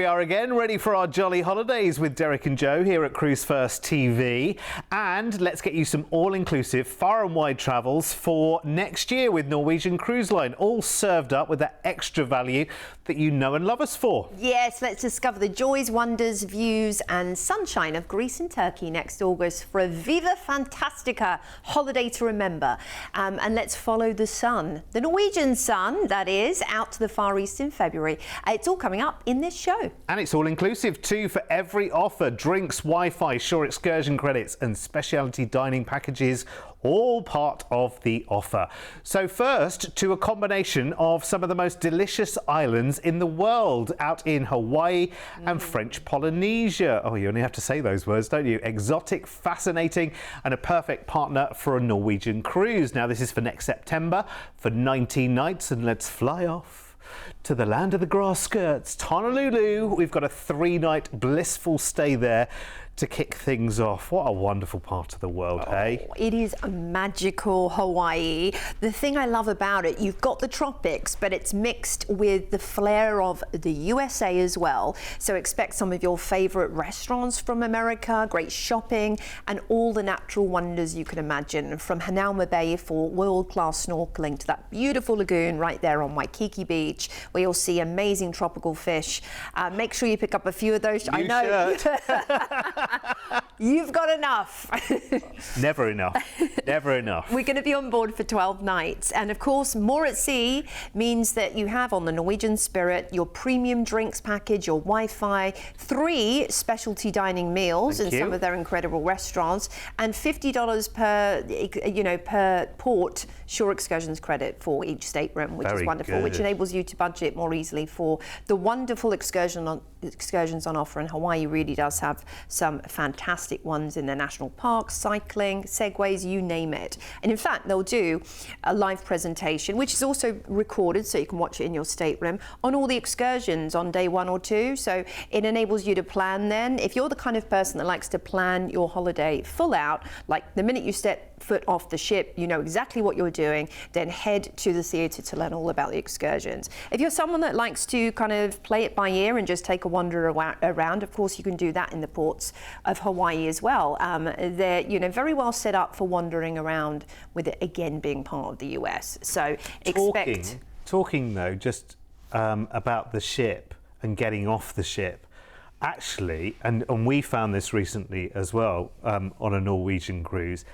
are again, ready for our jolly holidays with Derek and Joe here at Cruise1st TV. And let's get you some all-inclusive far and wide travels for next year with Norwegian Cruise Line, all served up with that extra value that you know and love us for. Yes, let's discover the joys, wonders, views and sunshine of Greece and Turkey next August for a Viva Fantastica holiday to remember. And let's follow the sun, the Norwegian sun, that is, out to the Far East in February. It's all coming up in this show. And it's all inclusive too for every offer: drinks, Wi-Fi, shore excursion credits and specialty dining packages, all part of the offer. So first, to a combination of some of the most delicious islands in the world, out in Hawaii and French Polynesia. Oh, you only have to say those words, don't you? Exotic, fascinating and a perfect partner for a Norwegian cruise. Now this is for next September for 19 nights, and let's fly off to the land of the grass skirts, Honolulu. We've got a 3-night blissful stay there to kick things off. What a wonderful part of the world, hey? It is a magical Hawaii. The thing I love about it, you've got the tropics, but it's mixed with the flair of the USA as well. So expect some of your favorite restaurants from America, great shopping, and all the natural wonders you can imagine, from Hanauma Bay for world-class snorkeling to that beautiful lagoon right there on Waikiki Beach, where you'll see amazing tropical fish. Make sure you pick up a few of those. I know. You've got enough. Never enough. Never enough. We're going to be on board for 12 nights. And of course, more at sea means that you have on the Norwegian Spirit your premium drinks package, your Wi-Fi, 3 specialty dining meals in some of their incredible restaurants, and $50 per port shore excursions credit for each stateroom, which is wonderful, which enables you to budget more easily for the wonderful excursions on offer. And Hawaii really does have some fantastic ones in their national parks, cycling, segways, you name it. And in fact, they'll do a live presentation, which is also recorded so you can watch it in your stateroom, on all the excursions on day 1 or 2. So it enables you to plan then. If you're the kind of person that likes to plan your holiday full out, like the minute you step foot off the ship, you know exactly what you're doing, then head to the theatre to learn all about the excursions. If you're someone that likes to kind of play it by ear and just take a wander around, of course you can do that in the ports of Hawaii as well. They're very well set up for wandering around, with it again being part of the US. So talking though, just about the ship and getting off the ship. Actually, and we found this recently as well on a Norwegian cruise,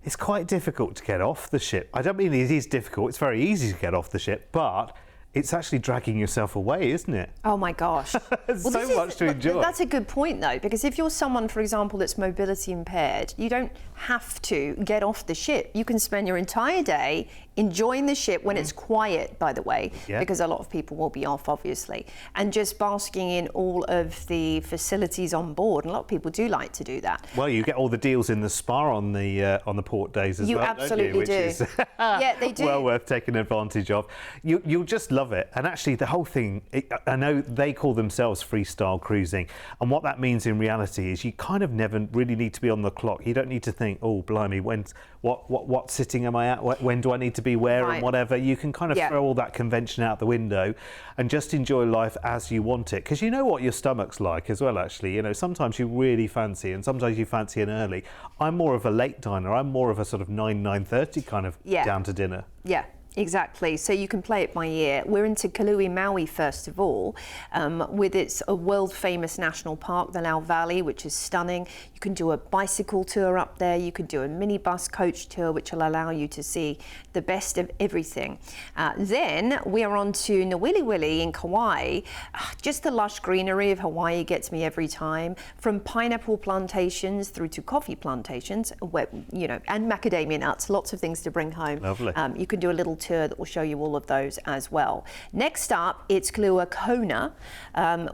it's quite difficult to get off the ship. I don't mean it is difficult, it's very easy to get off the ship, but it's actually dragging yourself away, isn't it? Oh my gosh. So much to enjoy. That's a good point though, because if you're someone, for example, that's mobility impaired, you don't have to get off the ship. You can spend your entire day enjoying the ship when it's quiet, by the way, because a lot of people will be off, obviously, and just basking in all of the facilities on board. And a lot of people do like to do that. Well, you get all the deals in the spa on the port days as well, don't you? Absolutely Which do. Is yeah, they do. Well worth taking advantage of. You'll just love it. And actually, the whole thing, I know they call themselves freestyle cruising, and what that means in reality is you kind of never really need to be on the clock. You don't need to think, oh blimey, what sitting am I at? When do I need to be where and whatever. You can kind of throw all that convention out the window and just enjoy life as you want it, because you know what your stomach's like as well. Actually, you know, sometimes you really fancy, and sometimes you fancy an early. I'm more of a late diner. I'm more of a sort of 9:30 kind of down to dinner. Yeah. Exactly, so you can play it by ear. We're into Kalui Maui first of all, with its world famous national park, the Lau Valley, which is stunning. You can do a bicycle tour up there, you can do a minibus coach tour, which will allow you to see the best of everything. Then we are on to Nawiliwili in Kauai. Just the lush greenery of Hawaii gets me every time, from pineapple plantations through to coffee plantations, where, and macadamia nuts, lots of things to bring home. Lovely. You can do a little tour that will show you all of those as well. Next up, it's Kalua Kona,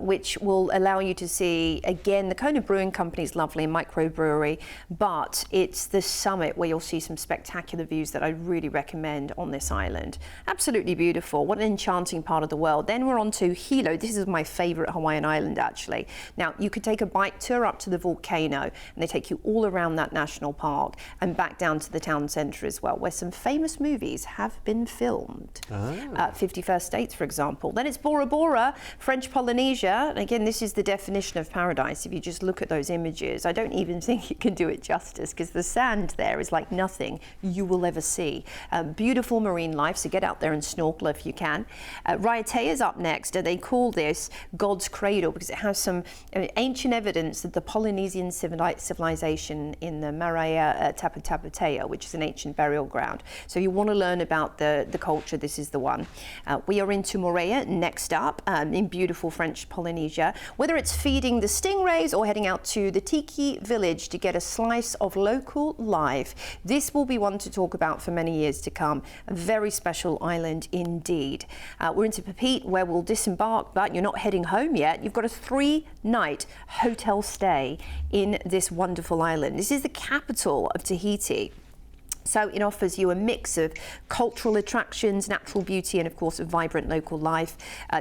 which will allow you to see, again, the Kona Brewing Company is lovely, microbrewery, but it's the summit where you'll see some spectacular views that I really recommend on this island. Absolutely beautiful. What an enchanting part of the world. Then we're on to Hilo. This is my favorite Hawaiian island, actually. Now, you could take a bike tour up to the volcano, and they take you all around that national park and back down to the town centre as well, where some famous movies have been been filmed. 51st States, for example. Then it's Bora Bora, French Polynesia. And again, this is the definition of paradise. If you just look at those images, I don't even think you can do it justice, because the sand there is like nothing you will ever see. Beautiful marine life, so get out there and snorkel if you can. Raiatea is up next, and they call this God's Cradle because it has some ancient evidence that the Polynesian civilization in the Marea Tapatea, which is an ancient burial ground. So you want to learn about the culture, this is the one. We are into Moorea next up, in beautiful French Polynesia. Whether it's feeding the stingrays or heading out to the Tiki village to get a slice of local life, this will be one to talk about for many years to come. A very special island indeed. We're into Papeete, where we'll disembark, but you're not heading home yet. You've got a 3-night hotel stay in this wonderful island. This is the capital of Tahiti. So it offers you a mix of cultural attractions, natural beauty, and of course a vibrant local life.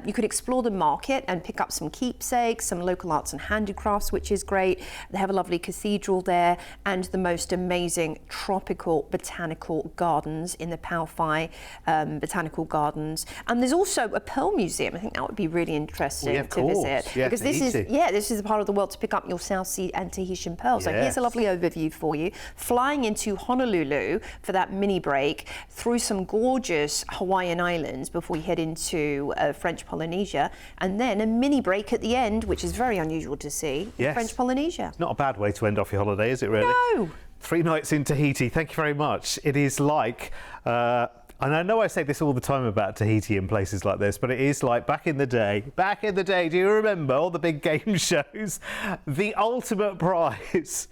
You could explore the market and pick up some keepsakes, some local arts and handicrafts, which is great. They have a lovely cathedral there and the most amazing tropical botanical gardens in the Pauwhai Botanical Gardens. And there's also a Pearl Museum. I think that would be really interesting to visit. Yeah, because this is a part of the world to pick up your South Sea and Tahitian pearls. So here's a lovely overview for you. Flying into Honolulu for that mini break through some gorgeous Hawaiian islands before you head into French Polynesia, and then a mini break at the end, which is very unusual to see in French Polynesia. It's not a bad way to end off your holiday, is it really? No! 3 nights in Tahiti, thank you very much. It is like, and I know I say this all the time about Tahiti and places like this, but it is like back in the day, do you remember all the big game shows? The ultimate prize,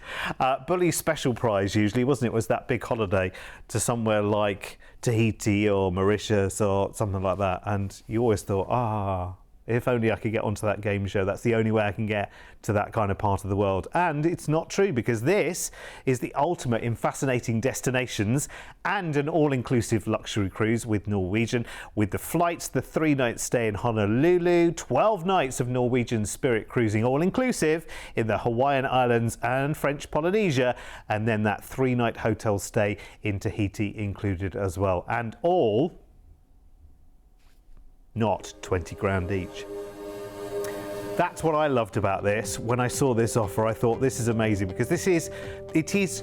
Bully's special prize usually, wasn't it, was that big holiday to somewhere like Tahiti or Mauritius or something like that. And you always thought, if only I could get onto that game show. That's the only way I can get to that kind of part of the world. And it's not true, because this is the ultimate in fascinating destinations and an all-inclusive luxury cruise with Norwegian, with the flights, the 3-night stay in Honolulu, 12 nights of Norwegian Spirit cruising all-inclusive in the Hawaiian Islands and French Polynesia, and then that 3-night hotel stay in Tahiti included as well. And all not 20 grand each. That's what I loved about this. When I saw this offer, I thought this is amazing, because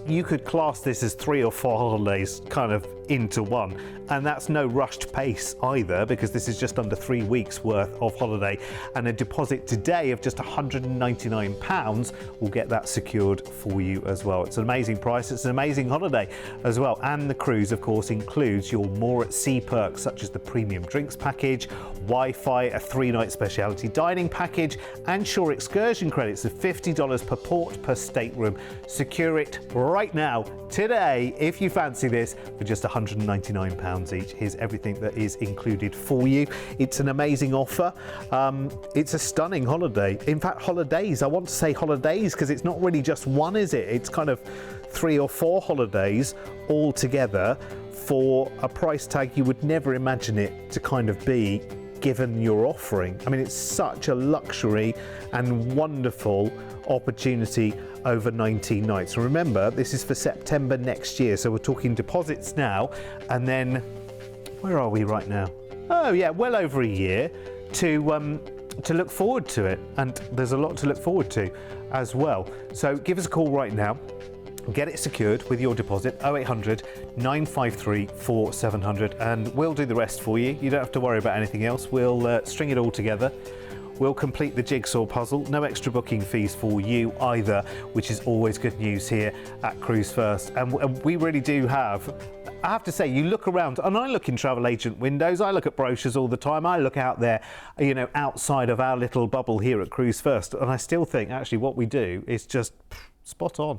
you could class this as 3 or 4 holidays kind of into one, and that's no rushed pace either, because this is just under 3 weeks worth of holiday, and a deposit today of just £199 will get that secured for you as well. It's an amazing price, it's an amazing holiday as well, and the cruise of course includes your more at sea perks such as the premium drinks package, Wi-Fi, a 3-night speciality dining package, and shore excursion credits of $50 per port per stateroom. Secure it right now, today, if you fancy this, for just £199 each. Here's everything that is included for you. It's an amazing offer. It's a stunning holiday. In fact, holidays, I want to say holidays because it's not really just one, is it? It's kind of 3 or 4 holidays all together for a price tag you would never imagine it to kind of be, given your offering. I mean, it's such a luxury and wonderful opportunity over 19 nights. And remember, this is for September next year, so we're talking deposits now, and then where are we right now? Oh yeah, well over a year to look forward to it, and there's a lot to look forward to as well. So give us a call right now. Get it secured with your deposit, 0800 953 4700, and we'll do the rest for you. You don't have to worry about anything else. We'll string it all together. We'll complete the jigsaw puzzle. No extra booking fees for you either, which is always good news here at Cruise1st. And we really do have, I have to say, you look around, and I look in travel agent windows, I look at brochures all the time, I look out there, you know, outside of our little bubble here at Cruise1st, and I still think actually what we do is just spot on.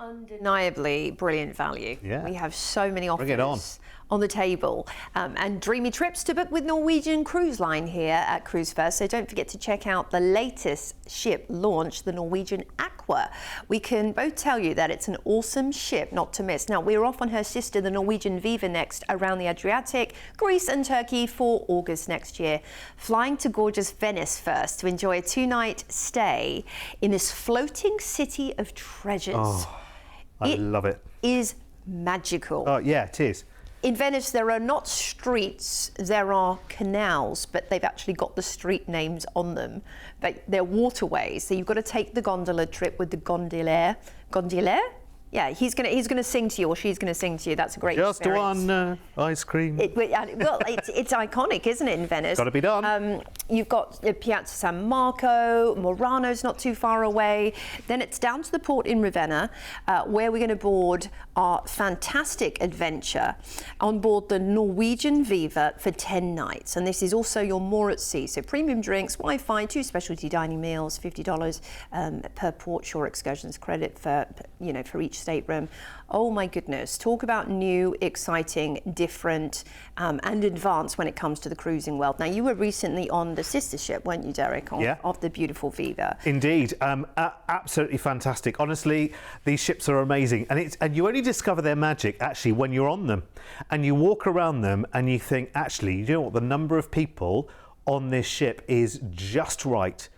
Undeniably brilliant value. Yeah. We have so many offers Bring it on the table, and dreamy trips to book with Norwegian Cruise Line here at Cruise1st. So don't forget to check out the latest ship launch, the Norwegian Aqua. We can both tell you that it's an awesome ship not to miss. Now, we're off on her sister, the Norwegian Viva, next around the Adriatic, Greece and Turkey for August next year. Flying to gorgeous Venice first to enjoy a 2-night stay in this floating city of treasures. Oh, I love it. Is magical. Oh yeah, it is. In Venice, there are not streets, there are canals, but they've actually got the street names on them. But they're waterways, so you've got to take the gondola trip with the gondolier. Gondolier? Yeah, he's gonna sing to you, or she's gonna sing to you. That's a great Just experience. one ice cream. Well, it's iconic, isn't it, in Venice? Got to be done. You've got Piazza San Marco, Murano's not too far away. Then it's down to the port in Ravenna, where we're going to board our fantastic adventure on board the Norwegian Viva for 10 nights. And this is also your more at sea. So premium drinks, Wi-Fi, 2 specialty dining meals, $50 per port shore excursions credit for each stateroom. Oh my goodness, talk about new, exciting, different and advanced when it comes to the cruising world. Now, you were recently on the sister ship, weren't you, Derek, of the beautiful Viva? Indeed, absolutely fantastic. Honestly, these ships are amazing, and you only discover their magic actually when you're on them, and you walk around them and you think, actually, you know what, the number of people on this ship is just right.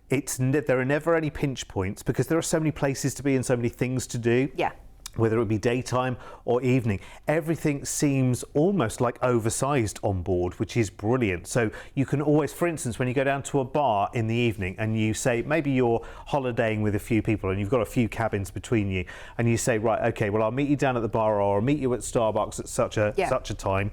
There are never any pinch points because there are so many places to be and so many things to do. Yeah. Whether it be daytime or evening, everything seems almost like oversized on board, which is brilliant. So you can always, for instance, when you go down to a bar in the evening and you say, maybe you're holidaying with a few people and you've got a few cabins between you, and you say, right, okay, well, I'll meet you down at the bar, or I'll meet you at Starbucks at such a time.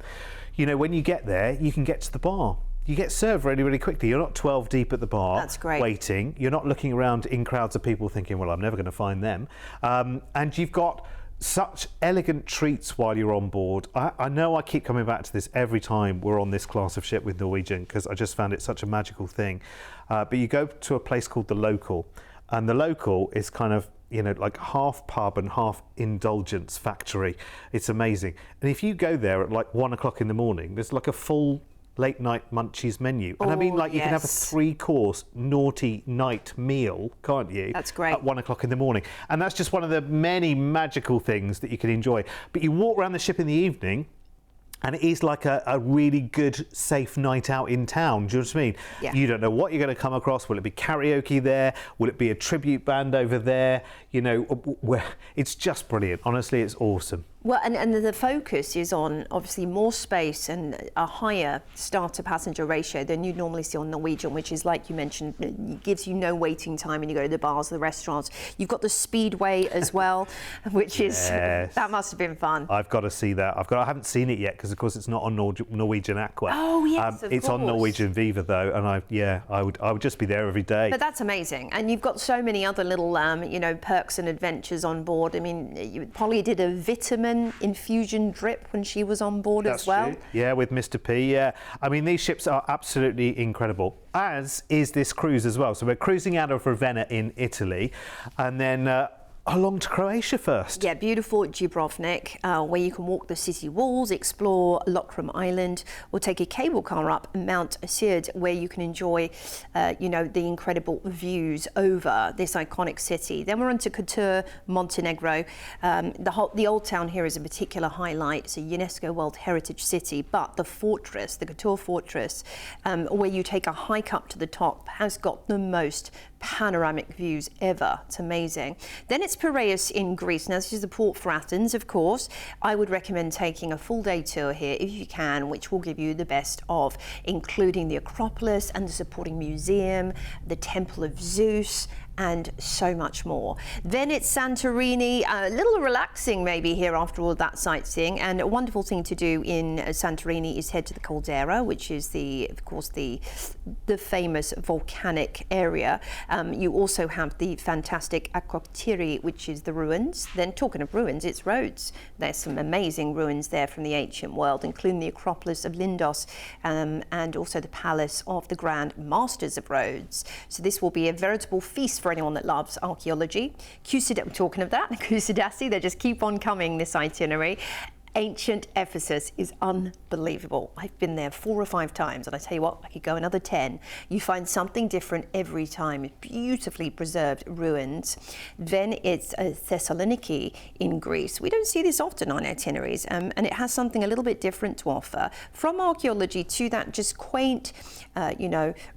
You know, when you get there, you can get to the bar. You get served really, really quickly. You're not 12 deep at the bar. That's great. Waiting. You're not looking around in crowds of people thinking, well, I'm never going to find them. And you've got such elegant treats while you're on board. I know I keep coming back to this every time we're on this class of ship with Norwegian, because I just found it such a magical thing. But you go to a place called the Local, and the Local is kind of, like half pub and half indulgence factory. It's amazing. And if you go there at like 1 o'clock in the morning, there's like a full late night munchies menu. And I mean, like, you can have a 3-course naughty night meal, can't you? That's great. At 1 o'clock in the morning. And that's just one of the many magical things that you can enjoy. But you walk around the ship in the evening, and it is like a really good, safe night out in town. Do you know what I mean? Yeah. You don't know what you're going to come across. Will it be karaoke there? Will it be a tribute band over there? It's just brilliant. Honestly, it's awesome. Well, and the focus is on obviously more space and a higher starter passenger ratio than you'd normally see on Norwegian, which is, like you mentioned, it gives you no waiting time when you go to the bars, the restaurants. You've got the Speedway as well, which is, that must have been fun. I've got to see that. I haven't seen it yet because, of course, it's not on Norwegian Aqua. Oh yes, it's course. on Norwegian Viva though, and I would just be there every day. But that's amazing, and you've got so many other little perks and adventures on board. I mean, Polly did a vitamin infusion drip when she was on board as well. True. Yeah, with Mr. P. Yeah, I mean, these ships are absolutely incredible, as is this cruise as well. So we're cruising out of Ravenna in Italy, and then along to Croatia first. Yeah, beautiful Dubrovnik, where you can walk the city walls, explore Lokrum Island, or take a cable car up Mount Sird, where you can enjoy, the incredible views over this iconic city. Then we're on to Kotor, Montenegro. The old town here is a particular highlight. It's a UNESCO World Heritage City, but the fortress, the Kotor Fortress, where you take a hike up to the top, has got the most panoramic views ever. It's amazing. Then it's Piraeus in Greece. Now, this is the port for Athens, of course. I would recommend taking a full day tour here if you can, which will give you the best of, including the Acropolis and the supporting museum, the Temple of Zeus, and so much more. Then it's Santorini, a little relaxing maybe here after all that sightseeing, and a wonderful thing to do in Santorini is head to the caldera, which is of course the famous volcanic area. You also have the fantastic Akrotiri, which is the ruins. Then, talking of ruins, it's Rhodes. There's some amazing ruins there from the ancient world, including the Acropolis of Lindos, and also the Palace of the Grand Masters of Rhodes. So this will be a veritable feast for anyone that loves archaeology. Talking of that, Kusadasi, they just keep on coming, this itinerary. Ancient Ephesus is unbelievable. I've been there 4 or 5 times, and I tell you what, I could go another 10. You find something different every time. Beautifully preserved ruins. Then it's Thessaloniki in Greece. We don't see this often on itineraries, and it has something a little bit different to offer. From archaeology to that just quaint,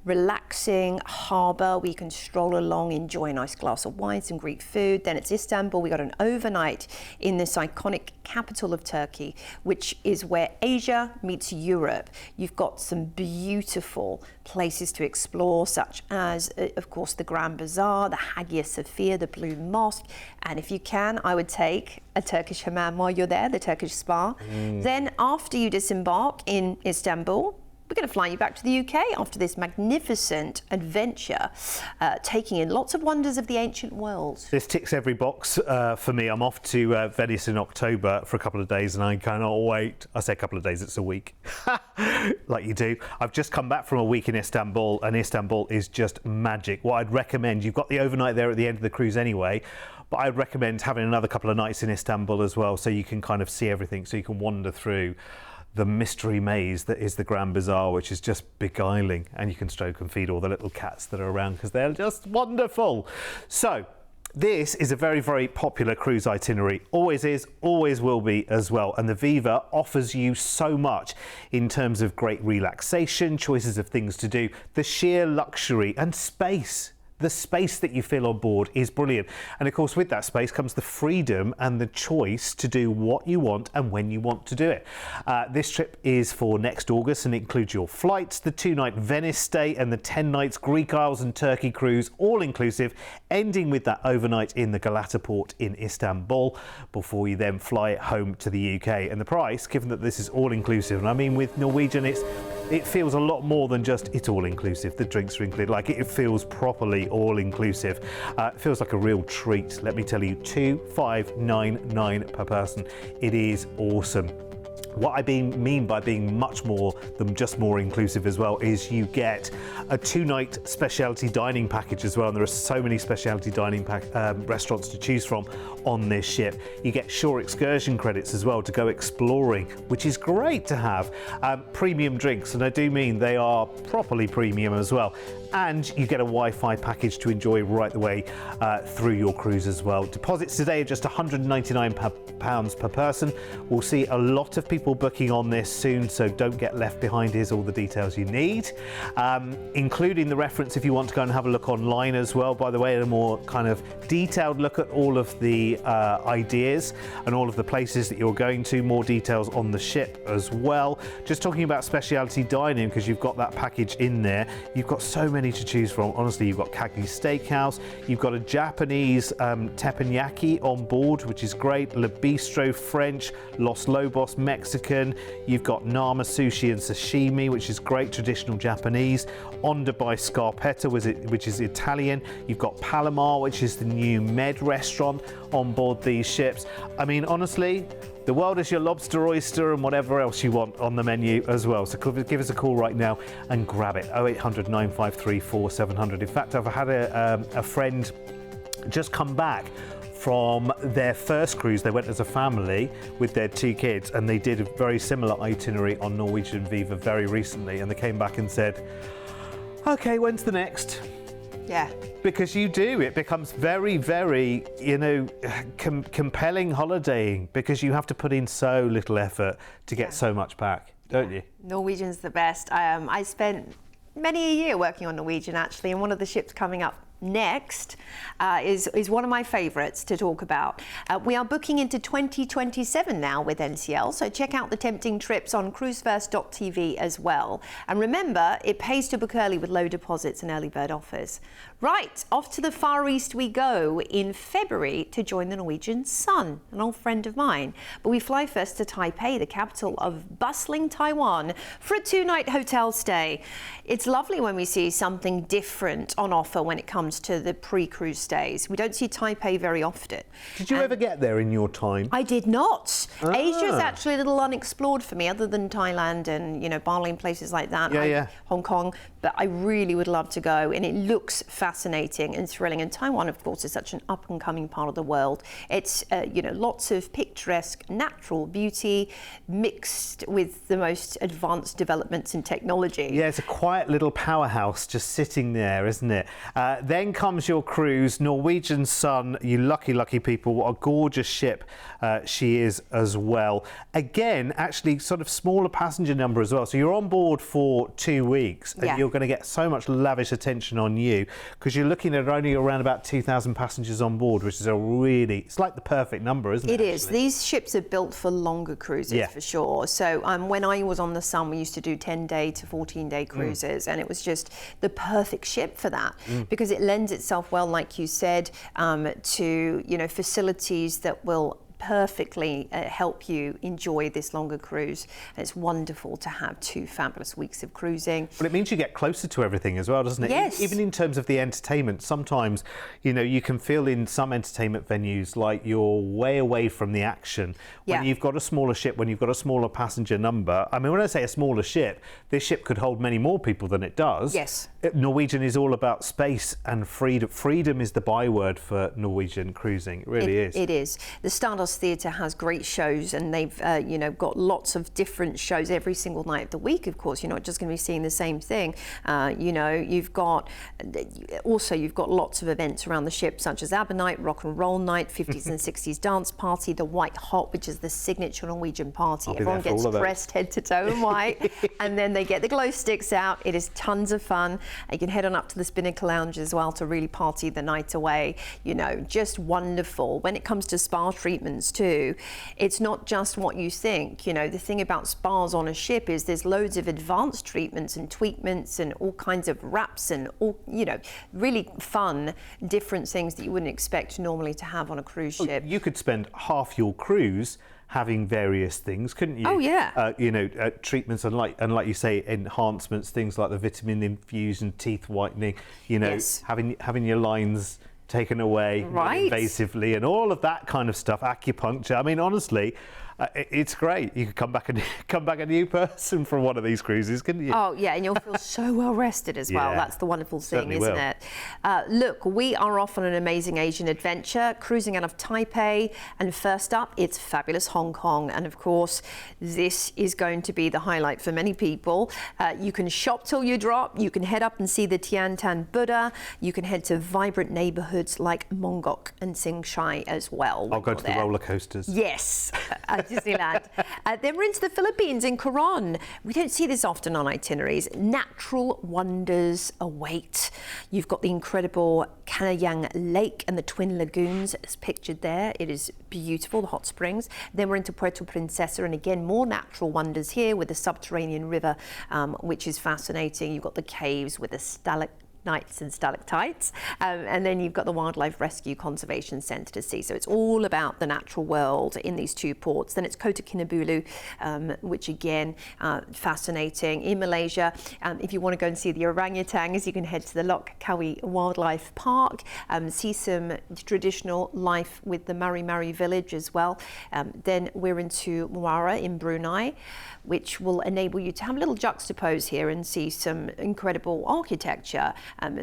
relaxing harbour where you can stroll along, enjoy a nice glass of wine, some Greek food. Then it's Istanbul. We got an overnight in this iconic capital of Turkey. Turkey, which is where Asia meets Europe. You've got some beautiful places to explore, such as, of course, the Grand Bazaar, the Hagia Sophia, the Blue Mosque, and if you can, I would take a Turkish hammam while you're there, the Turkish spa. Then after you disembark in Istanbul, we're going to fly you back to the UK after this magnificent adventure, taking in lots of wonders of the ancient world. This ticks every box for me. I'm off to Venice in October for a couple of days and I cannot wait. I say a couple of days, it's a week, like you do. I've just come back from a week in Istanbul and Istanbul is just magic. What I'd recommend, you've got the overnight there at the end of the cruise anyway, but I'd recommend having another couple of nights in Istanbul as well so you can kind of see everything, so you can wander through the mystery maze that is the Grand Bazaar, which is just beguiling, and you can stroke and feed all the little cats that are around because they're just wonderful. So this is a very, very popular cruise itinerary. Always is, always will be as well. And the Viva offers you so much in terms of great relaxation, choices of things to do, the sheer luxury and space. The space that you feel on board is brilliant. And of course, with that space comes the freedom and the choice to do what you want and when you want to do it. This trip is for next August and it includes your flights, the 2-night Venice stay and the 10 nights Greek Isles and Turkey cruise, all inclusive, ending with that overnight in the Galata port in Istanbul before you then fly it home to the UK. And the price, given that this is all inclusive, and I mean with Norwegian, it feels a lot more than just it's all inclusive. The drinks are included. Like it feels properly all inclusive. It feels like a real treat. Let me tell you, 2,599 per person. It is awesome. What I mean by being much more than just more inclusive as well is you get a 2-night specialty dining package as well, and there are so many specialty dining restaurants to choose from on this ship. You get shore excursion credits as well to go exploring, which is great to have. Premium drinks, and I do mean they are properly premium as well. And you get a Wi-Fi package to enjoy right the way through your cruise as well. Deposits today are just £199 per person. We'll see a lot of people booking on this soon, so don't get left behind. Here's all the details you need, including the reference if you want to go and have a look online as well, by the way, a more kind of detailed look at all of the ideas and all of the places that you're going to, more details on the ship as well. Just talking about specialty dining, because you've got that package in there, you've got so many to choose from. Honestly, you've got Kagi Steakhouse, you've got a Japanese teppanyaki on board, which is great, Le Bistro French, Los Lobos Mexican, you've got Nama Sushi and Sashimi, which is great, traditional Japanese, Onda by Scarpetta, which is Italian, you've got Palomar, which is the new Med restaurant on board these ships. I mean, honestly, the world is your lobster, oyster and whatever else you want on the menu as well. So give us a call right now and grab it. 0800 953 4700. In fact, I've had a friend just come back from their first cruise. They went as a family with their 2 kids and they did a very similar itinerary on Norwegian Viva very recently, and they came back and said, okay, when's the next? Yeah. Because you do, it becomes very, very, you know, compelling holidaying, because you have to put in so little effort to get so much back, don't you? Norwegian's the best. I spent many a year working on Norwegian actually, and one of the ships coming up next is one of my favourites to talk about. We are booking into 2027 now with NCL, so check out the tempting trips on Cruise1st.tv as well. And remember, it pays to book early with low deposits and early bird offers. Right, off to the Far East we go in February to join the Norwegian Sun, an old friend of mine. But we fly first to Taipei, the capital of bustling Taiwan, for a 2-night hotel stay. It's lovely when we see something different on offer when it comes to the pre-cruise stays. We don't see Taipei very often. Did you ever get there in your time? I did not. Asia is actually a little unexplored for me, other than Thailand and, you know, Bali and places like that. Hong Kong. But I really would love to go, and it looks fascinating and thrilling. And Taiwan, of course, is such an up-and-coming part of the world. It's, you know, lots of picturesque natural beauty mixed with the most advanced developments in technology. Yeah, it's a quiet little powerhouse just sitting there, isn't it? Then comes your cruise, Norwegian Sun. You lucky, lucky people. What a gorgeous ship she is as well. Again, actually sort of smaller passenger number as well. So you're on board for 2 weeks and you're going to get so much lavish attention on you because you're looking at only around about 2,000 passengers on board, which is a really, it's like the perfect number, isn't it? It is. These ships are built for longer cruises for sure. So when I was on the Sun, we used to do 10-day to 14-day cruises, and it was just the perfect ship for that because it lends itself well, like you said, to facilities that will perfectly help you enjoy this longer cruise. And it's wonderful to have 2 fabulous weeks of cruising. But it means you get closer to everything as well, doesn't it? Yes. Even in terms of the entertainment, sometimes, you can feel in some entertainment venues like you're way away from the action. When you've got a smaller ship, when you've got a smaller passenger number, I mean, when I say a smaller ship, this ship could hold many more people than it does. Yes. Norwegian is all about space and freedom. Freedom is the byword for Norwegian cruising. It really is. It is. The Stardust Theatre has great shows, and they've got lots of different shows every single night of the week. Of course, you're not just going to be seeing the same thing. You've got lots of events around the ship, such as ABBA Night, Rock and Roll Night, 50s and 60s Dance Party, the White Hot, which is the signature Norwegian party. Everyone gets dressed head to toe in white, and then they get the glow sticks out. It is tons of fun. You can head on up to the Spinnaker Lounge as well to really party the night away. Just wonderful. When it comes to spa treatments too, it's not just what you think. The thing about spas on a ship is there's loads of advanced treatments and tweakments and all kinds of wraps and all, really fun, different things that you wouldn't expect normally to have on a cruise ship. You could spend half your cruise having various things, couldn't you? Oh yeah. Treatments and like you say, enhancements, things like the vitamin infusion, teeth whitening. Having your lines taken away invasively and all of that kind of stuff. Acupuncture. I mean, honestly, it's great. You could come back a new person from one of these cruises, couldn't you? Oh yeah, and you'll feel so well rested as well. That's the wonderful thing, isn't it? Look, we are off on an amazing Asian adventure, cruising out of Taipei, and first up, it's fabulous Hong Kong. And of course, this is going to be the highlight for many people. You can shop till you drop. You can head up and see the Tiantan Buddha. You can head to vibrant neighborhoods like Mongkok and Tsing Chai as well. I'll go to the roller coasters. Yes. Disneyland. Then we're into the Philippines in Coron. We don't see this often on itineraries. Natural wonders await. You've got the incredible Canayang Lake and the Twin Lagoons as pictured there. It is beautiful, the hot springs. Then we're into Puerto Princesa, and again, more natural wonders here with the subterranean river, which is fascinating. You've got the caves with the stalagmites and stalactites, and then you've got the Wildlife Rescue Conservation Centre to see. So it's all about the natural world in these 2 ports. Then it's Kota Kinabalu, which again, fascinating. In Malaysia, if you want to go and see the orangutans, you can head to the Lok Kawi Wildlife Park, see some traditional life with the Mari Mari village as well. Then we're into Muara in Brunei, which will enable you to have a little juxtapose here and see some incredible architecture,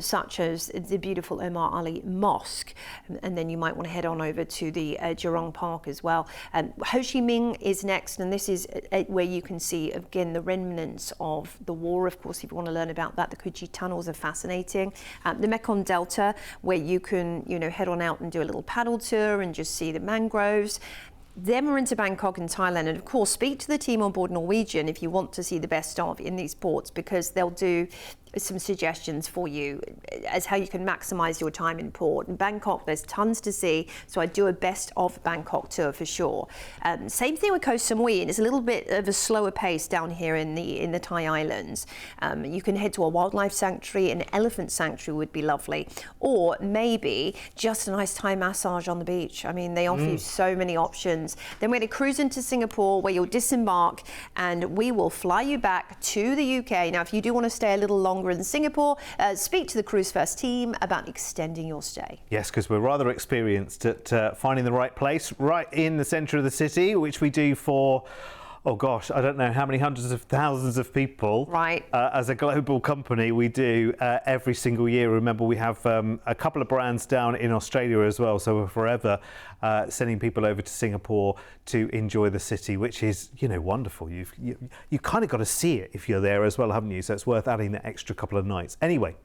such as the beautiful Omar Ali Mosque. And then you might want to head on over to the Jurong Park as well. Ho Chi Minh is next, and this is where you can see, again, the remnants of the war. Of course, if you want to learn about that, the Kuchi tunnels are fascinating. The Mekong Delta, where you can, head on out and do a little paddle tour and just see the mangroves. Then we're into Bangkok in Thailand, and of course speak to the team on board Norwegian if you want to see the best of in these ports, because they'll do some suggestions for you as how you can maximize your time in port. In Bangkok, there's tons to see, so I do a best of Bangkok tour for sure. Same thing with Koh Samui, and it's a little bit of a slower pace down here in the Thai islands. You can head to a wildlife sanctuary. An elephant sanctuary would be lovely, or maybe just a nice Thai massage on the beach. I mean, they offer you so many options. Then we're going to cruise into Singapore, where you'll disembark, and we will fly you back to the UK. Now, if you do want to stay a little longer in Singapore, speak to the Cruise1st team about extending your stay. Yes, because we're rather experienced at finding the right place right in the centre of the city, which we do for, oh gosh, I don't know how many hundreds of thousands of people. Right. As a global company, we do every single year. Remember, we have a couple of brands down in Australia as well, so we're forever sending people over to Singapore to enjoy the city, which is, wonderful. You kind of got to see it if you're there as well, haven't you? So it's worth adding that extra couple of nights. Anyway,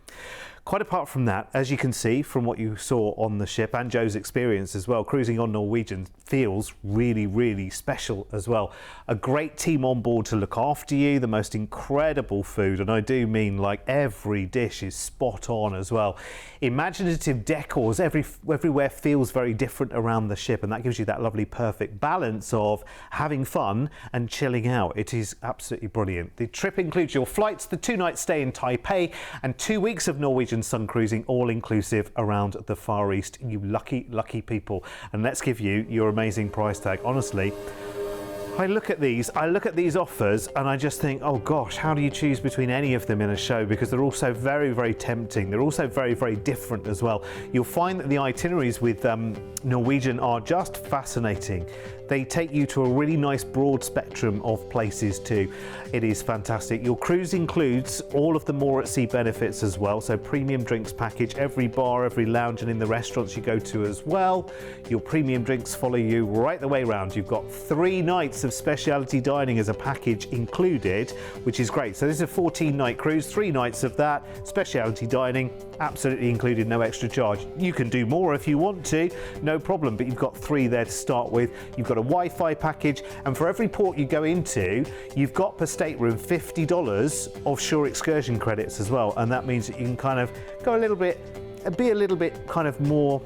Quite apart from that, as you can see from what you saw on the ship and Joe's experience as well, cruising on Norwegian feels really, really special as well. A great team on board to look after you, the most incredible food, and I do mean like every dish is spot on as well. Imaginative decors everywhere feels very different around the ship, and that gives you that lovely perfect balance of having fun and chilling out. It is absolutely brilliant. The trip includes your flights, the 2-night stay in Taipei, and 2 weeks of Norwegian sun cruising, all inclusive around the Far East. You lucky, lucky people. And let's give you your amazing price tag. Honestly, I look at these offers and I just think, oh gosh, how do you choose between any of them in a show? Because they're also very, very tempting. They're also very, very different as well. You'll find that the itineraries with Norwegian are just fascinating. They take you to a really nice broad spectrum of places too. It is fantastic. Your cruise includes all of the More at Sea benefits as well. So premium drinks package, every bar, every lounge and in the restaurants you go to as well. Your premium drinks follow you right the way around. You've got 3 nights of specialty dining as a package included, which is great. So this is a 14-night cruise, 3 nights of that, specialty dining, absolutely included, no extra charge. You can do more if you want to, no problem, but you've got 3 there to start with. You've got a Wi-Fi package, and for every port you go into, you've got per stateroom $50 offshore excursion credits as well, and that means that you can kind of go a little bit, be a little bit kind of more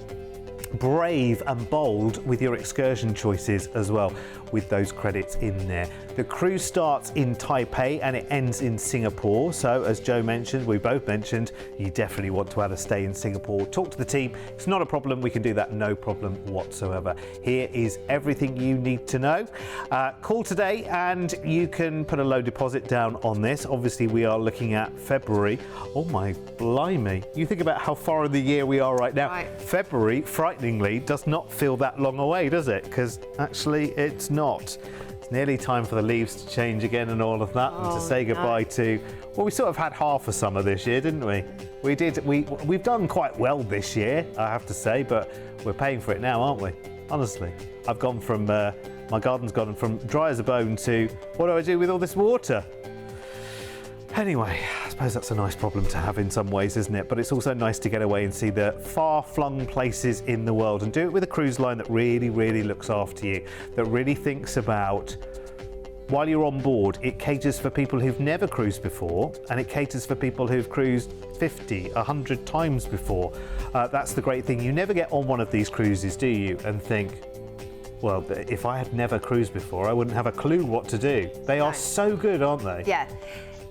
brave and bold with your excursion choices as well, with those credits in there. The cruise starts in Taipei and it ends in Singapore. So as Joe mentioned, we both mentioned, you definitely want to have a stay in Singapore. Talk to the team. It's not a problem. We can do that, no problem whatsoever. Here is everything you need to know. Call today and you can put a low deposit down on this. Obviously, we are looking at February. Oh my blimey. You think about how far in the year we are right now. Right. February, frighteningly, does not feel that long away, does it? Because actually it's not. It's nearly time for the leaves to change again and all of that, and to say goodbye to, well, we sort of had half a summer this year, didn't we? We've done quite well this year, I have to say, but we're paying for it now, aren't we? Honestly, I've gone from, my garden's gone from dry as a bone to, what do I do with all this water? Anyway, I suppose that's a nice problem to have in some ways, isn't it? But it's also nice to get away and see the far-flung places in the world, and do it with a cruise line that really, really looks after you, that really thinks about, while you're on board, it caters for people who've never cruised before, and it caters for people who've cruised 50, 100 times before. That's the great thing. You never get on one of these cruises, do you, and think, well, if I had never cruised before, I wouldn't have a clue what to do. They are so good, aren't they? Yeah.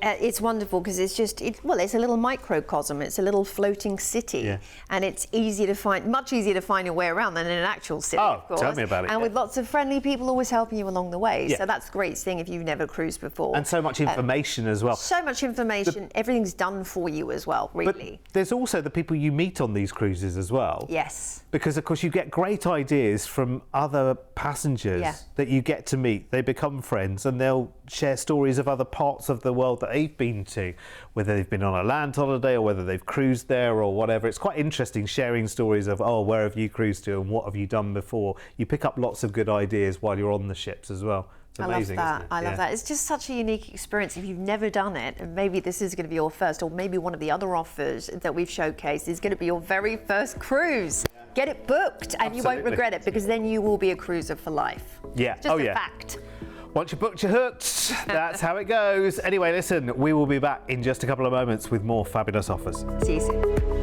It's wonderful because it's just, well, it's a little microcosm. It's a little floating city, and it's easy to find, much easier to find your way around than in an actual city, of course. Tell me about it. And with lots of friendly people always helping you along the way. So that's a great thing if you've never cruised before. And so much information as well. So much information. Everything's done for you as well, really. But there's also the people you meet on these cruises as well. Yes. Because, of course, you get great ideas from other passengers that you get to meet. They become friends and they'll share stories of other parts of the world that they've been to, whether they've been on a land holiday or whether they've cruised there or whatever. It's quite interesting sharing stories of, oh, where have you cruised to and what have you done before? You pick up lots of good ideas while you're on the ships as well. It's amazing, I love that. Isn't it? I love that. It's just such a unique experience. If you've never done it, and maybe this is going to be your first, or maybe one of the other offers that we've showcased is going to be your very first cruise. Get it booked and you won't regret it, because then you will be a cruiser for life. Yeah. Just a fact. Once you're booked, you're hooked. That's how it goes. Anyway, listen, we will be back in just a couple of moments with more fabulous offers. See you soon.